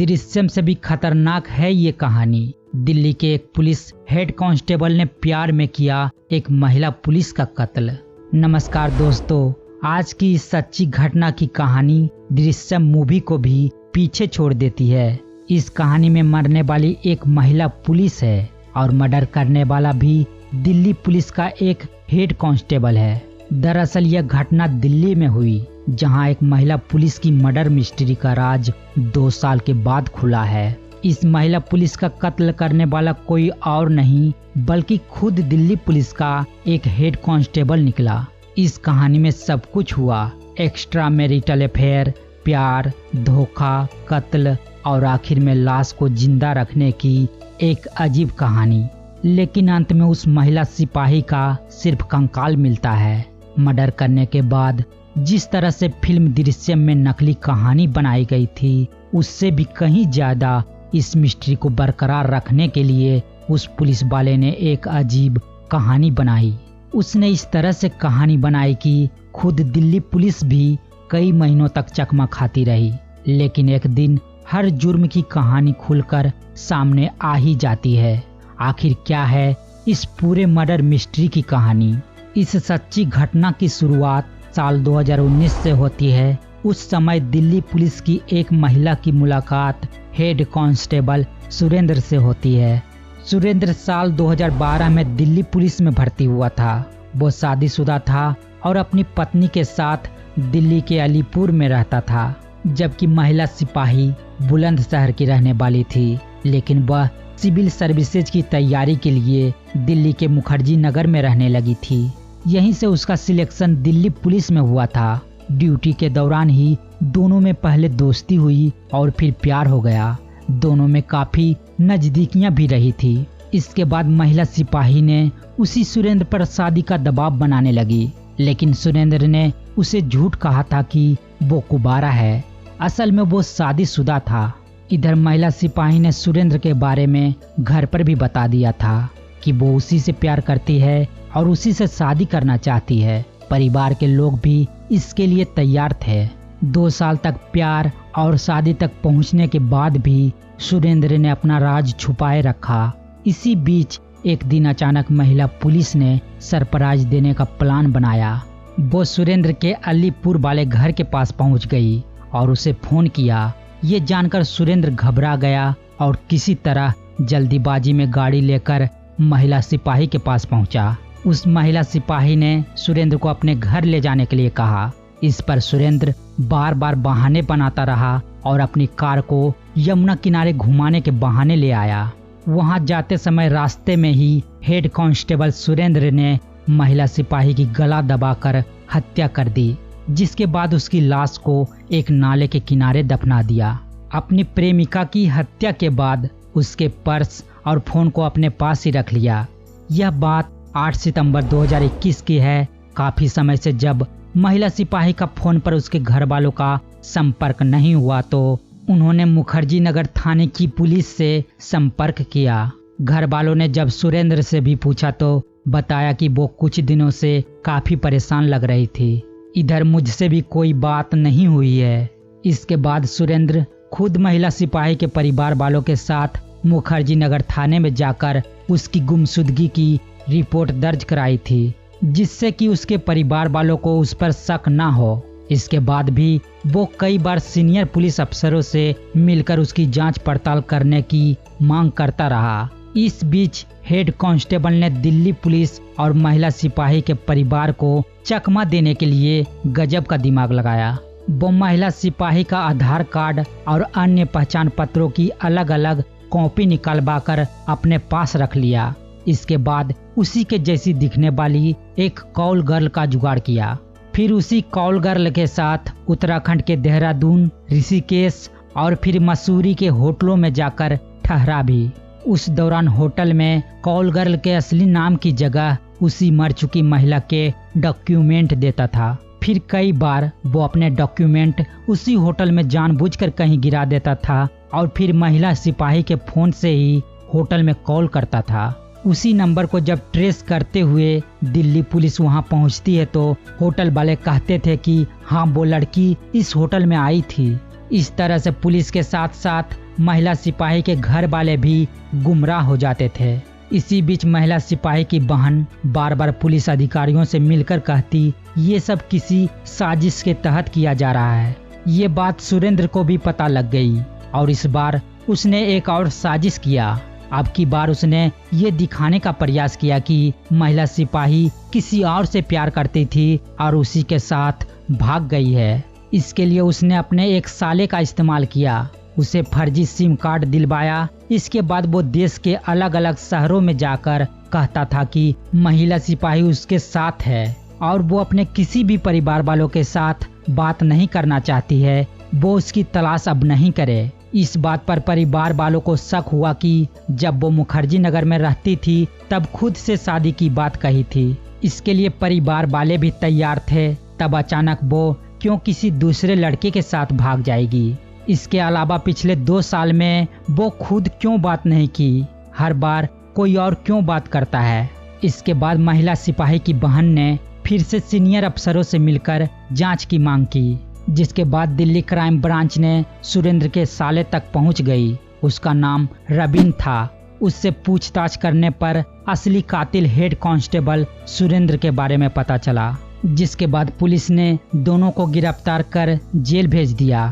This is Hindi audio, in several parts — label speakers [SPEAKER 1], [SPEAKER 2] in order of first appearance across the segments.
[SPEAKER 1] दृश्यम से भी खतरनाक है ये कहानी। दिल्ली के एक पुलिस हेड कांस्टेबल ने प्यार में किया एक महिला पुलिस का कत्ल। नमस्कार दोस्तों, आज की इस सच्ची घटना की कहानी दृश्यम मूवी को भी पीछे छोड़ देती है। इस कहानी में मरने वाली एक महिला पुलिस है और मर्डर करने वाला भी दिल्ली पुलिस का एक हेड कांस्टेबल है। दरअसल यह घटना दिल्ली में हुई, जहां एक महिला पुलिस की मर्डर मिस्ट्री का राज 2 साल के बाद खुला है। इस महिला पुलिस का कत्ल करने वाला कोई और नहीं बल्कि खुद दिल्ली पुलिस का एक हेड कांस्टेबल निकला। इस कहानी में सब कुछ हुआ, एक्स्ट्रा मैरिटल अफेयर, प्यार, धोखा, कत्ल और आखिर में लाश को जिंदा रखने की एक अजीब कहानी। लेकिन अंत में उस महिला सिपाही का सिर्फ कंकाल मिलता है। मर्डर करने के बाद जिस तरह से फिल्म दृश्यम में नकली कहानी बनाई गई थी, उससे भी कहीं ज्यादा इस मिस्ट्री को बरकरार रखने के लिए उस पुलिस वाले ने एक अजीब कहानी बनाई। उसने इस तरह से कहानी बनाई कि खुद दिल्ली पुलिस भी कई महीनों तक चकमा खाती रही। लेकिन एक दिन हर जुर्म की कहानी खुलकर सामने आ ही जाती है। आखिर क्या है इस पूरे मर्डर मिस्ट्री की कहानी? इस सच्ची घटना की शुरुआत साल 2019 से होती है। उस समय दिल्ली पुलिस की एक महिला की मुलाकात हेड कांस्टेबल सुरेंद्र से होती है। सुरेंद्र साल 2012 में दिल्ली पुलिस में भर्ती हुआ था। वो शादीशुदा था और अपनी पत्नी के साथ दिल्ली के अलीपुर में रहता था, जबकि महिला सिपाही बुलंदशहर की रहने वाली थी। लेकिन वह सिविल सर्विसेज की तैयारी के लिए दिल्ली के मुखर्जी नगर में रहने लगी थी। यहीं से उसका सिलेक्शन दिल्ली पुलिस में हुआ था। ड्यूटी के दौरान ही दोनों में पहले दोस्ती हुई और फिर प्यार हो गया। दोनों में काफी नजदीकियां भी रही थी। इसके बाद महिला सिपाही ने उसी सुरेंद्र पर शादी का दबाव बनाने लगी, लेकिन सुरेंद्र ने उसे झूठ कहा था कि वो कुंवारा है। असल में वो शादीशुदा था। इधर महिला सिपाही ने सुरेंद्र के बारे में घर पर भी बता दिया था कि वो उसी से प्यार करती है और उसी से शादी करना चाहती है। परिवार के लोग भी इसके लिए तैयार थे। 2 साल तक प्यार और शादी तक पहुंचने के बाद भी सुरेंद्र ने अपना राज छुपाए रखा। इसी बीच एक दिन अचानक महिला पुलिस ने सरप्राइज देने का प्लान बनाया। वो सुरेंद्र के अलीपुर वाले घर के पास पहुंच गई और उसे फोन किया। ये जानकर सुरेंद्र घबरा गया और किसी तरह जल्दीबाजी में गाड़ी लेकर महिला सिपाही के पास पहुंचा। उस महिला सिपाही ने सुरेंद्र को अपने घर ले जाने के लिए कहा। इस पर सुरेंद्र बार बार बहाने बनाता रहा और अपनी कार को यमुना किनारे घुमाने के बहाने ले आया। वहां जाते समय रास्ते में ही हेड कांस्टेबल सुरेंद्र ने महिला सिपाही की गला दबाकर हत्या कर दी, जिसके बाद उसकी लाश को एक नाले के किनारे दफना दिया। अपनी प्रेमिका की हत्या के बाद उसके पर्स और फोन को अपने पास ही रख लिया। यह बात 8 सितंबर 2021 की है। काफी समय से जब महिला सिपाही का फोन पर उसके घर वालों का संपर्क नहीं हुआ तो उन्होंने मुखर्जी नगर थाने की पुलिस से संपर्क किया। घर वालों ने जब सुरेंद्र से भी पूछा तो बताया कि वो कुछ दिनों से काफी परेशान लग रही थी। इधर मुझसे भी कोई बात नहीं हुई है। इसके बाद सुरेंद्र खुद महिला सिपाही के परिवार वालों के साथ मुखर्जी नगर थाने में जाकर उसकी गुमशुदगी की रिपोर्ट दर्ज कराई थी, जिससे कि उसके परिवार वालों को उस पर शक न हो। इसके बाद भी वो कई बार सीनियर पुलिस अफसरों से मिलकर उसकी जांच पड़ताल करने की मांग करता रहा। इस बीच हेड कांस्टेबल ने दिल्ली पुलिस और महिला सिपाही के परिवार को चकमा देने के लिए गजब का दिमाग लगाया। वो महिला सिपाही का आधार कार्ड और अन्य पहचान पत्रों की अलग अलग कॉपी निकालवाकर अपने पास रख लिया। इसके बाद उसी के जैसी दिखने वाली एक कॉल गर्ल का जुगाड़ किया। फिर उसी कॉल गर्ल के साथ उत्तराखंड के देहरादून, ऋषिकेश और फिर मसूरी के होटलों में जाकर ठहरा भी। उस दौरान होटल में कॉल गर्ल के असली नाम की जगह उसी मर चुकी महिला के डॉक्यूमेंट देता था। फिर कई बार वो अपने डॉक्यूमेंट उसी होटल में जानबूझकर कहीं गिरा देता था और फिर महिला सिपाही के फोन से ही होटल में कॉल करता था। उसी नंबर को जब ट्रेस करते हुए दिल्ली पुलिस वहां पहुंचती है तो होटल वाले कहते थे कि हाँ वो लड़की इस होटल में आई थी। इस तरह से पुलिस के साथ साथ महिला सिपाही के घर वाले भी गुमराह हो जाते थे। इसी बीच महिला सिपाही की बहन बार बार पुलिस अधिकारियों से मिलकर कहती ये सब किसी साजिश के तहत किया जा रहा है। ये बात सुरेंद्र को भी पता लग गई और इस बार उसने एक और साजिश किया। अब की बार उसने ये दिखाने का प्रयास किया कि महिला सिपाही किसी और से प्यार करती थी और उसी के साथ भाग गई है। इसके लिए उसने अपने एक साले का इस्तेमाल किया, उसे फर्जी सिम कार्ड दिलवाया। इसके बाद वो देश के अलग अलग शहरों में जाकर कहता था कि महिला सिपाही उसके साथ है और वो अपने किसी भी परिवार वालों के साथ बात नहीं करना चाहती है। वो उसकी तलाश अब नहीं करे। इस बात पर परिवार वालों को शक हुआ कि जब वो मुखर्जी नगर में रहती थी तब खुद से शादी की बात कही थी। इसके लिए परिवार वाले भी तैयार थे। तब अचानक वो क्यों किसी दूसरे लड़के के साथ भाग जाएगी। इसके अलावा पिछले 2 साल में वो खुद क्यों बात नहीं की, हर बार कोई और क्यों बात करता है। इसके बाद महिला सिपाही की बहन ने फिर से सीनियर अफसरों से मिलकर जांच की मांग की, जिसके बाद दिल्ली क्राइम ब्रांच ने सुरेंद्र के साले तक पहुंच गई। उसका नाम रबिन था। उससे पूछताछ करने पर असली कातिल हेड कांस्टेबल सुरेंद्र के बारे में पता चला, जिसके बाद पुलिस ने दोनों को गिरफ्तार कर जेल भेज दिया।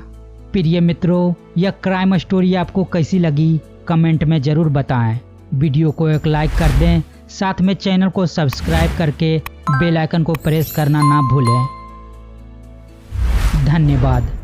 [SPEAKER 1] प्रिय मित्रों, यह क्राइम स्टोरी आपको कैसी लगी कमेंट में जरूर बताएं। वीडियो को एक लाइक कर दें, साथ में चैनल को सब्सक्राइब करके बेल आइकन को प्रेस करना ना भूलें। धन्यवाद।